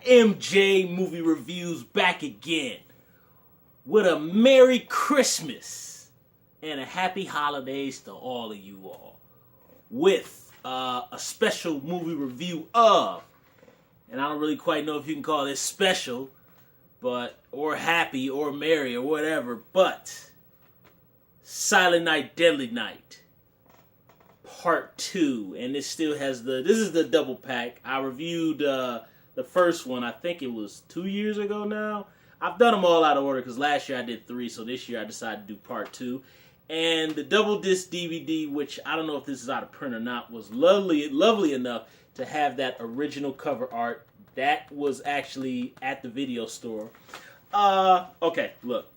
MJ Movie Reviews back again with a Merry Christmas and a Happy Holidays to all of you all with a special movie review of, and I don't really quite know if you can call this special, but or happy or merry or whatever, but Silent Night, Deadly Night Part 2, and this is the double pack. I reviewed the first one, I think it was 2 years ago now. I've done them all out of order because last year I did 3, so this year I decided to do Part 2. And the double disc DVD, which I don't know if this is out of print or not, was lovely enough to have that original cover art. That was actually at the video store. Okay, look.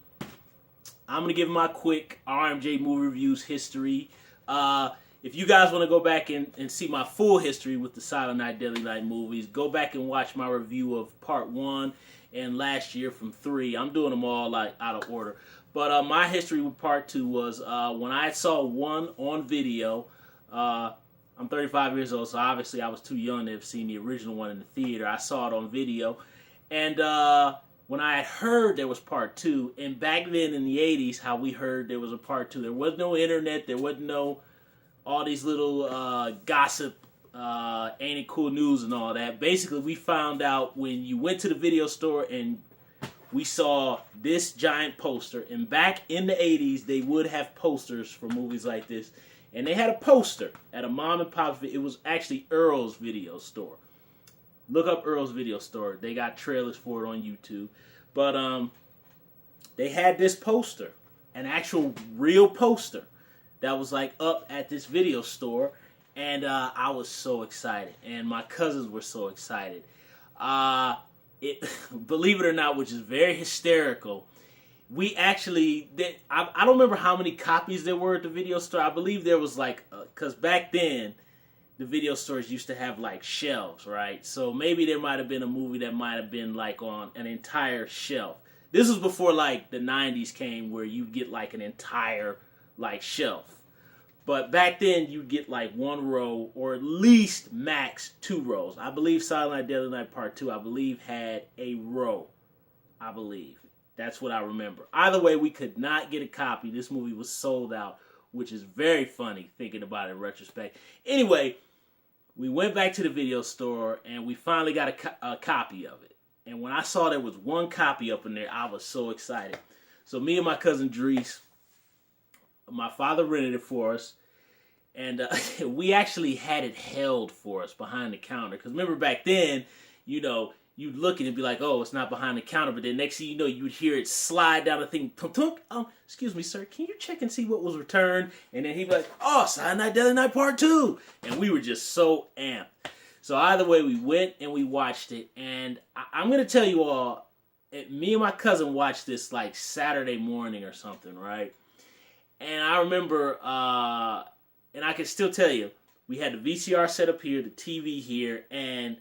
I'm going to give my quick RMJ movie reviews history. If you guys want to go back and see my full history with the Silent Night, Deadly Night movies, go back and watch my review of Part 1 and last year from 3. I'm doing them all like out of order. But my history with Part 2 was when I saw 1 on video. I'm 35 years old, so obviously I was too young to have seen the original one in the theater. I saw it on video. And when I had heard there was Part 2, and back then in the 80s, how we heard there was a Part 2, there was no internet, there wasn't no all these little gossip, ain't it cool news and all that. Basically, we found out when you went to the video store and we saw this giant poster. And back in the 80s, they would have posters for movies like this. And they had a poster at a mom and pop. It was actually Earl's Video Store. Look up Earl's Video Store. They got trailers for it on YouTube. But they had this poster, an actual real poster that was like up at this video store. And I was so excited. And my cousins were so excited. Believe it or not, which is very hysterical, we actually did. I don't remember how many copies there were at the video store. I believe there was like, because back then the video stores used to have like shelves, right? So maybe there might have been a movie that might have been like on an entire shelf. This was before like the 90s came where you get like an entire like shelf. But back then, you'd get like 1 row or at least max 2 rows. I believe Silent Night, Deadly Night Part 2, I believe, had a row. I believe. That's what I remember. Either way, we could not get a copy. This movie was sold out, which is very funny thinking about it in retrospect. Anyway, we went back to the video store and we finally got a copy of it. And when I saw there was 1 copy up in there, I was so excited. So me and my cousin Dries, my father rented it for us, and we actually had it held for us behind the counter. Because remember back then, you know, you'd look and it'd be like, oh, it's not behind the counter. But then next thing you know, you'd hear it slide down the thing. Tunk, tunk. Excuse me, sir, can you check and see what was returned? And then he'd be like, oh, Silent Night, Deadly Night Part 2. And we were just so amped. So either way, we went and we watched it. And I'm going to tell you all, me and my cousin watched this like Saturday morning or something, right? And I remember, and I can still tell you, we had the VCR set up here, the TV here, and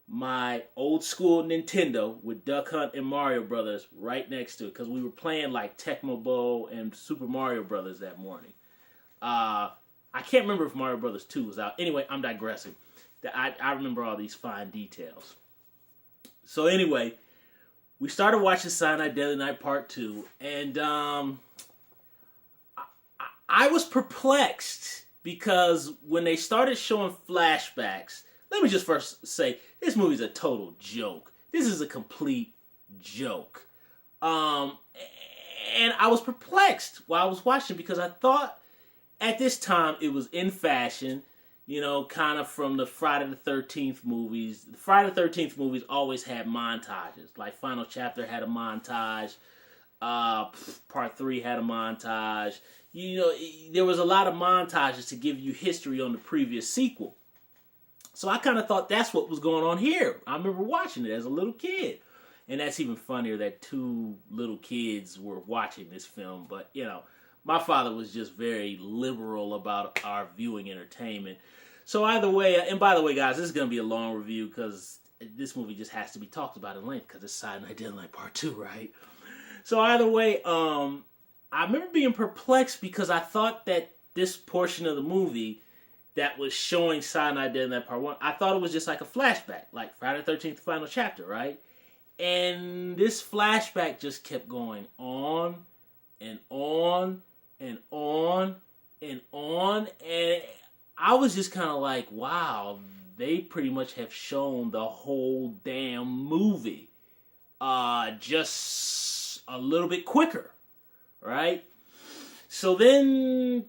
my old school Nintendo with Duck Hunt and Mario Brothers right next to it, because we were playing like Tecmo Bowl and Super Mario Brothers that morning. I can't remember if Mario Brothers 2 was out. Anyway, I'm digressing. I remember all these fine details. So anyway, we started watching Silent Night, Deadly Night Part 2, and I was perplexed because when they started showing flashbacks, let me just first say, this movie's a total joke. This is a complete joke. And I was perplexed while I was watching because I thought at this time it was in fashion, you know, kind of from the Friday the 13th movies. The Friday the 13th movies always had montages. Like Final Chapter had a montage. Part 3 had a montage. You know, there was a lot of montages to give you history on the previous sequel. So I kind of thought that's what was going on here. I remember watching it as a little kid. And that's even funnier that 2 little kids were watching this film. But, you know, my father was just very liberal about our viewing entertainment. So either way, and by the way, guys, this is going to be a long review because this movie just has to be talked about in length because it's Silent Night, Deadly Night Part 2, right? So either way, I remember being perplexed because I thought that this portion of the movie, that was showing Silent Night, Deadly Night Part 1, I thought it was just like a flashback, like Friday the 13th, final chapter, right? And this flashback just kept going on and on and on and on. And I was just kind of like, wow, they pretty much have shown the whole damn movie. Just a little bit quicker, right? So then,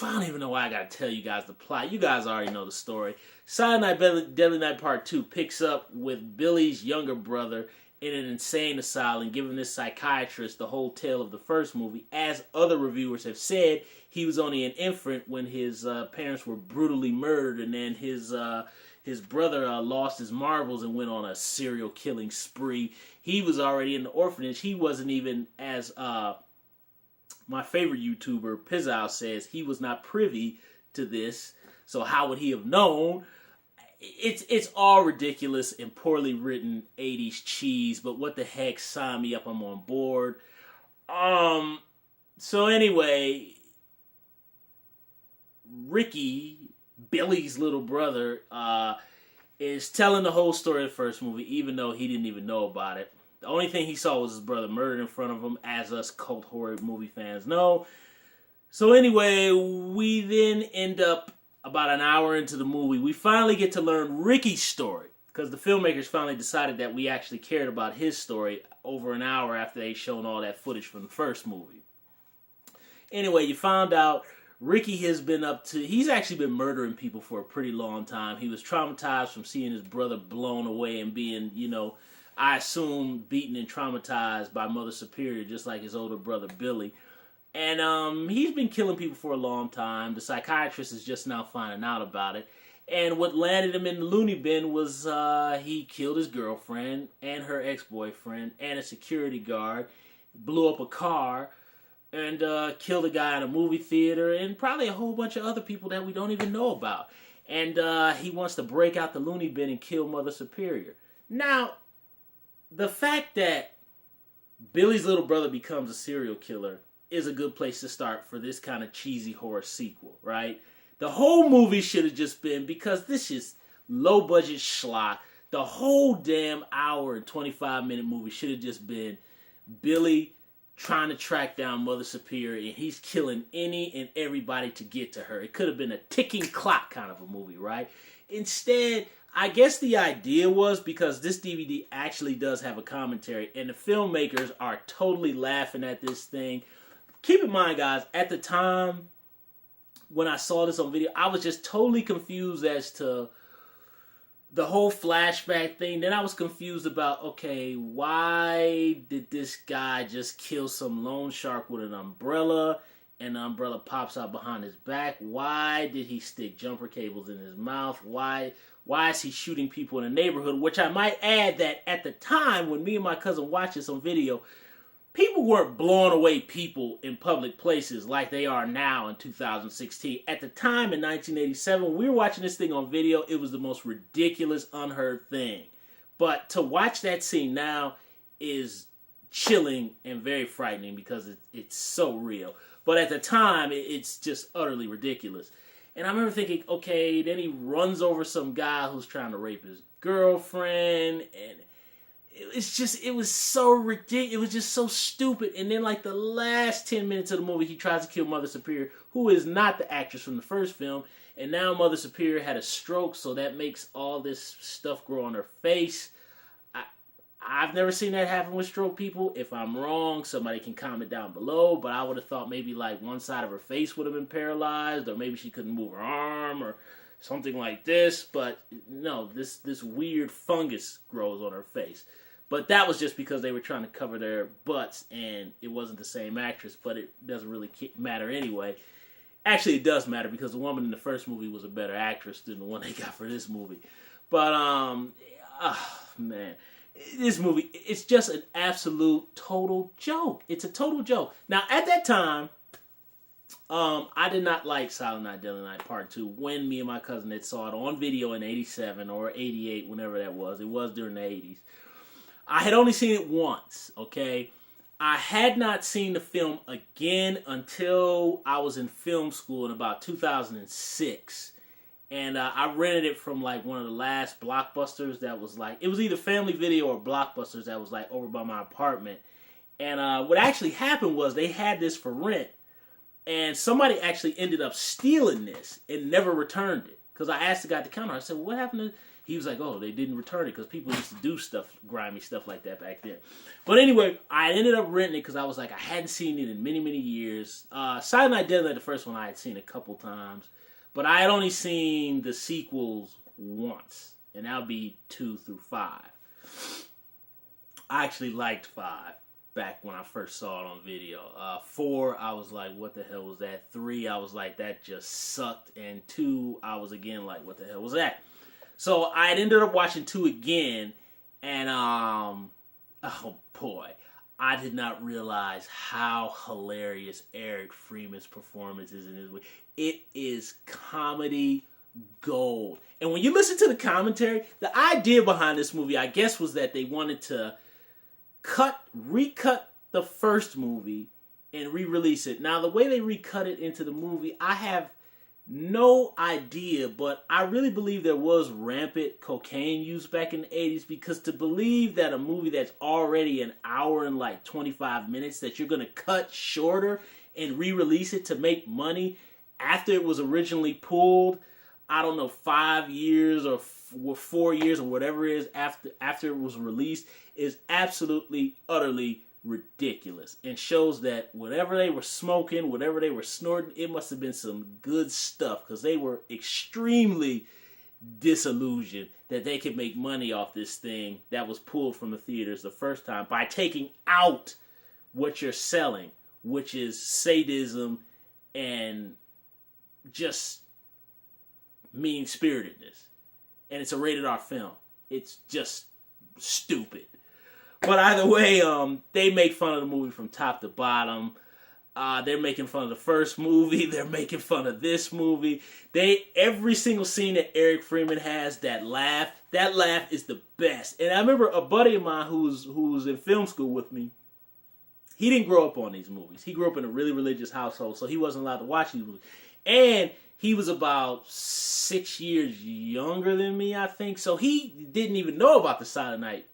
I don't even know why I gotta tell you guys the plot. You guys already know the story. Silent Night, Deadly Night Part 2 picks up with Billy's younger brother in an insane asylum, giving this psychiatrist the whole tale of the first movie. As other reviewers have said, he was only an infant when his parents were brutally murdered, and then his brother lost his marbles and went on a serial killing spree. He was already in the orphanage. He wasn't even, as my favorite YouTuber, Pizzow, says, he was not privy to this. So how would he have known? It's all ridiculous and poorly written 80s cheese, but what the heck, sign me up, I'm on board. So anyway, Ricky, Billy's little brother, is telling the whole story of the first movie, even though he didn't even know about it. The only thing he saw was his brother murdered in front of him, as us cult horror movie fans know. So anyway, we then end up about an hour into the movie. We finally get to learn Ricky's story, because the filmmakers finally decided that we actually cared about his story over an hour after they'd shown all that footage from the first movie. Anyway, you found out Ricky has been he's actually been murdering people for a pretty long time. He was traumatized from seeing his brother blown away and being, I assume, beaten and traumatized by Mother Superior, just like his older brother Billy. And he's been killing people for a long time. The psychiatrist is just now finding out about it. And what landed him in the loony bin was he killed his girlfriend and her ex-boyfriend and a security guard, blew up a car, and killed a guy in a movie theater, and probably a whole bunch of other people that we don't even know about. And he wants to break out the loony bin and kill Mother Superior. Now, the fact that Billy's little brother becomes a serial killer is a good place to start for this kind of cheesy horror sequel, right? The whole movie should have just been, because this is low-budget schlock, the whole damn hour and 25-minute movie should have just been Billy trying to track down Mother Superior, and he's killing any and everybody to get to her. It could have been a ticking clock kind of a movie, right? Instead, I guess the idea was, because this DVD actually does have a commentary, and the filmmakers are totally laughing at this thing. Keep in mind, guys, at the time when I saw this on video, I was just totally confused as to the whole flashback thing. Then I was confused about, okay, why did this guy just kill some loan shark with an umbrella, and the umbrella pops out behind his back? Why did he stick jumper cables in his mouth? Why is he shooting people in the neighborhood? Which I might add that at the time when me and my cousin watched this on video, people weren't blowing away people in public places like they are now in 2016. At the time in 1987, when we were watching this thing on video, it was the most ridiculous, unheard thing. But to watch that scene now is chilling and very frightening because it's so real. But at the time, it's just utterly ridiculous. And I remember thinking, okay, then he runs over some guy who's trying to rape his girlfriend, and it was so ridiculous. It was just so stupid. And then, like, the last 10 minutes of the movie, he tries to kill Mother Superior, who is not the actress from the first film. And now Mother Superior had a stroke, so that makes all this stuff grow on her face. I've never seen that happen with stroke people. If I'm wrong, somebody can comment down below. But I would have thought maybe, like, one side of her face would have been paralyzed, or maybe she couldn't move her arm, or something like this. But no, this weird fungus grows on her face. But that was just because they were trying to cover their butts, and it wasn't the same actress, but it doesn't really matter anyway. Actually, it does matter, because the woman in the first movie was a better actress than the one they got for this movie. But, man, this movie, it's just an absolute total joke. It's a total joke. Now, at that time, I did not like Silent Night, Deadly Night Part 2 when me and my cousin had saw it on video in 87 or 88, whenever that was. It was during the 80s. I had only seen it once, okay? I had not seen the film again until I was in film school in about 2006. And I rented it from like one of the last Blockbusters that was like, it was either Family Video or Blockbusters that was like over by my apartment. And what actually happened was they had this for rent, and somebody actually ended up stealing this and never returned it. Because I asked the guy at the counter, I said, well, what happened to... He was like, oh, they didn't return it because people used to do stuff, grimy stuff like that back then. But anyway, I ended up renting it because I was like, I hadn't seen it in many, many years. Silent Night, Deadly Night, the first one I had seen a couple times. But I had only seen the sequels once. And that would be 2 through 5. I actually liked 5 back when I first saw it on video. 4, I was like, what the hell was that? 3, I was like, that just sucked. And 2, I was again like, what the hell was that? So I ended up watching 2 again, and oh boy, I did not realize how hilarious Eric Freeman's performance is in this movie. It is comedy gold. And when you listen to the commentary, the idea behind this movie, I guess, was that they wanted to recut the first movie and re-release it. Now, the way they recut it into the movie, I have no idea, but I really believe there was rampant cocaine use back in the 80s, because to believe that a movie that's already an hour and like 25 minutes that you're going to cut shorter and re-release it to make money after it was originally pulled, I don't know, 5 years or 4 years or whatever it is after it was released, is absolutely, utterly ridiculous, and shows that whatever they were smoking, whatever they were snorting, it must have been some good stuff, because they were extremely disillusioned that they could make money off this thing that was pulled from the theaters the first time by taking out what you're selling, which is sadism and just mean-spiritedness. And it's a rated R film. It's just stupid. But either way, they make fun of the movie from top to bottom. They're making fun of the first movie. They're making fun of this movie. Every single scene that Eric Freeman has, that laugh is the best. And I remember a buddy of mine who was in film school with me. He didn't grow up on these movies. He grew up in a really religious household, so he wasn't allowed to watch these movies. And he was about 6 years younger than me, I think. So he didn't even know about the Silent Night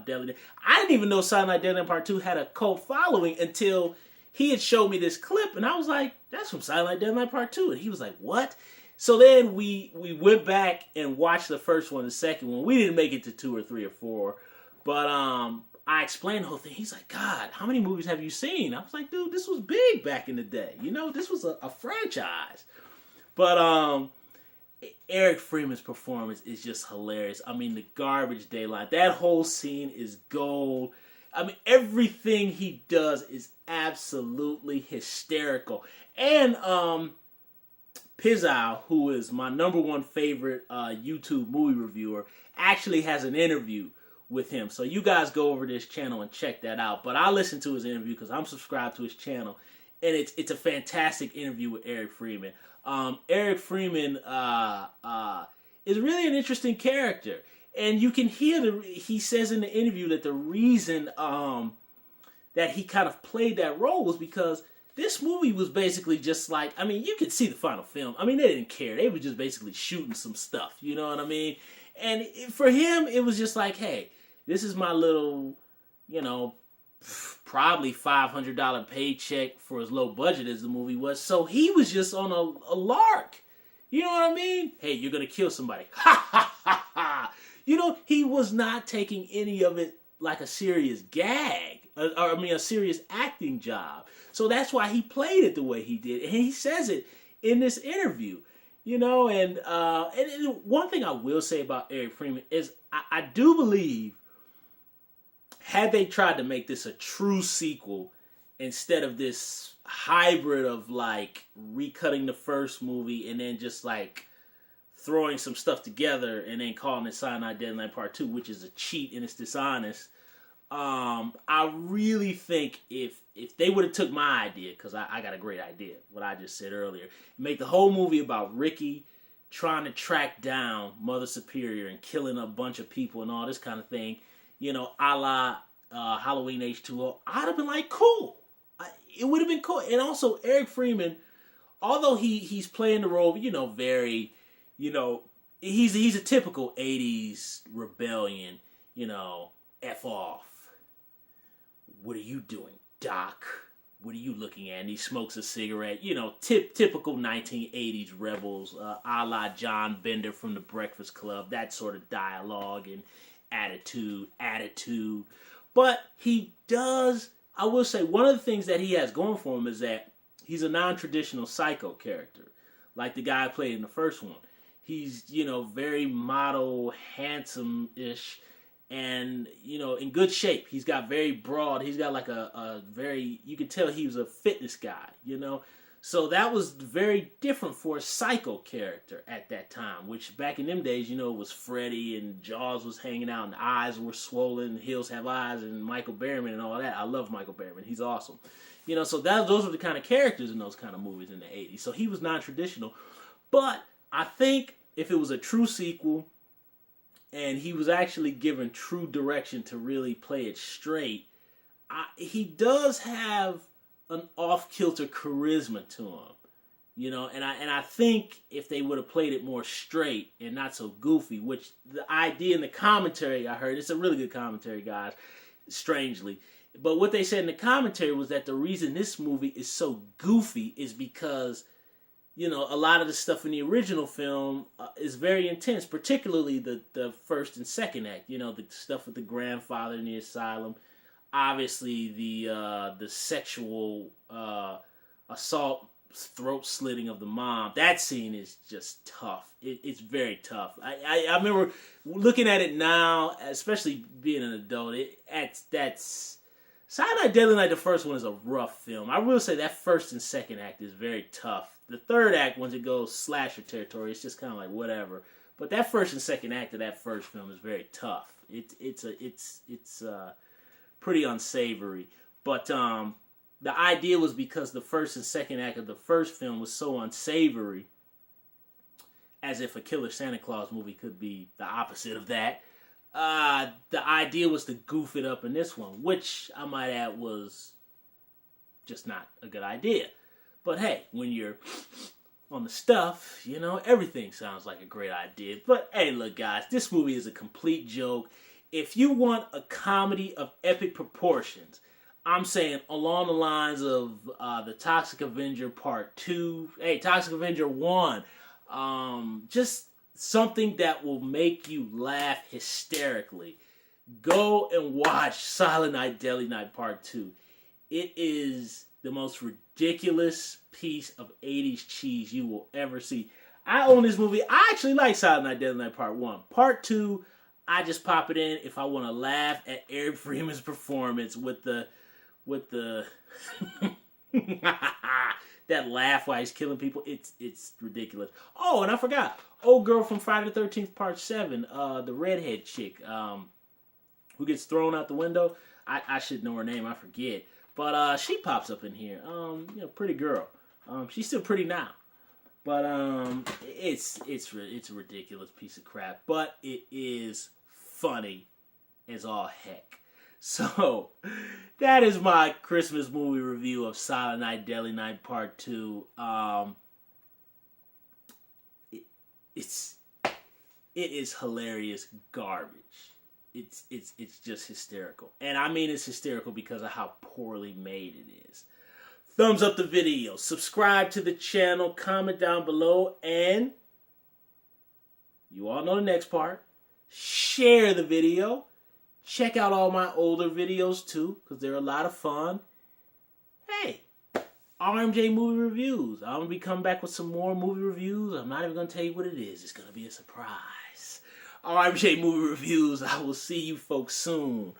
Deadly Night. I didn't even know Silent Night Deadly Night Part 2 had a cult following until he had showed me this clip, and I was like, that's from Silent Night Deadly Night Part 2. And he was like, what? So then we went back and watched the first one, the second one. We didn't make it to 2 or 3 or 4, but I explained the whole thing. He's like, God, how many movies have you seen? I was like, dude, this was big back in the day. You know, this was a franchise. But Eric Freeman's performance is just hilarious. I mean, the garbage day line, that whole scene is gold. I mean, everything he does is absolutely hysterical. And Pizzow, who is my #1 favorite YouTube movie reviewer, actually has an interview with him. So you guys go over to his channel and check that out. But I listened to his interview because I'm subscribed to his channel. And it's a fantastic interview with Eric Freeman. Eric Freeman is really an interesting character. And you can hear he says in the interview that the reason that he kind of played that role was because this movie was basically just like, I mean, you could see the final film. I mean, they didn't care. They were just basically shooting some stuff. You know what I mean? And for him, it was just like, hey, this is my little, you know, probably $500 paycheck for as low budget as the movie was. So he was just on a lark. You know what I mean? Hey, you're going to kill somebody. Ha, ha, ha, ha. You know, he was not taking any of it like a serious gag. A serious acting job. So that's why he played it the way he did. And he says it in this interview. You know, and one thing I will say about Eric Freeman is I do believe, had they tried to make this a true sequel instead of this hybrid of like recutting the first movie and then just like throwing some stuff together and then calling it Silent Night Deadly Night Part 2, which is a cheat and it's dishonest. I really think if they would have took my idea, because I got a great idea, what I just said earlier, make the whole movie about Ricky trying to track down Mother Superior and killing a bunch of people and all this kind of thing, you know, a la Halloween H2O, I'd have been like, cool. It would have been cool. And also, Eric Freeman, although he's playing the role, very, he's a typical 80s rebellion, F off. What are you doing, Doc? What are you looking at? And he smokes a cigarette. Typical 1980s rebels, a la John Bender from The Breakfast Club. That sort of dialogue and attitude. But he does, I will say, one of the things that he has going for him is that he's a non-traditional psycho character. Like the guy I played in the first one. He's, very model, handsome-ish, and, in good shape. He's got very broad, he's got like a very, you can tell he was a fitness guy, So that was very different for a psycho character at that time, which back in them days, it was Freddy and Jaws was hanging out and the eyes were swollen, Hills Have Eyes and Michael Berryman and all that. I love Michael Berryman. He's awesome. So those were the kind of characters in those kind of movies in the 80s. So he was non-traditional. But I think if it was a true sequel, and he was actually given true direction to really play it straight, he does have an off-kilter charisma to him, and I think if they would have played it more straight and not so goofy, which the idea in the commentary I heard, it's a really good commentary, guys, strangely, but what they said in the commentary was that the reason this movie is so goofy is because a lot of the stuff in the original film is very intense, particularly the first and second act. The stuff with the grandfather in the asylum. Obviously, the sexual assault, throat slitting of the mom. That scene is just tough. It's very tough. I remember looking at it now, especially being an adult. That's Silent Night, Deadly Night, the first one is a rough film. I will say that first and second act is very tough. The third act, once it goes slasher territory, it's just kind of like whatever. But that first and second act of that first film is very tough. It's pretty unsavory. But the idea was because the first and second act of the first film was so unsavory, as if a Killer Santa Claus movie could be the opposite of that. The idea was to goof it up in this one, which I might add was just not a good idea. But hey, when you're on the stuff, everything sounds like a great idea. But hey, look, guys, this movie is a complete joke. If you want a comedy of epic proportions, I'm saying along the lines of the Toxic Avenger Part 2, Toxic Avenger 1, just something that will make you laugh hysterically. Go and watch Silent Night, Deadly Night Part 2. It is the most ridiculous piece of 80s cheese you will ever see. I own this movie. I actually like Silent Night, Deadly Night Part 1. Part 2, I just pop it in if I want to laugh at Eric Freeman's performance with the that laugh while he's killing people. It's ridiculous. Oh, and I forgot. Old girl from Friday the 13th Part 7, the redhead chick who gets thrown out the window. I should know her name. I forget. But she pops up in here. Pretty girl. She's still pretty now. But it's a ridiculous piece of crap. But it is funny as all heck. So, that is my Christmas movie review of Silent Night, Deadly Night Part 2. It is hilarious garbage. It's just hysterical. And I mean it's hysterical because of how poorly made it is. Thumbs up the video, subscribe to the channel, comment down below, and you all know the next part. Share the video. Check out all my older videos too, because they're a lot of fun. Hey, RMJ Movie Reviews. I'm going to be coming back with some more movie reviews. I'm not even going to tell you what it is. It's going to be a surprise. RMJ Movie Reviews. I will see you folks soon.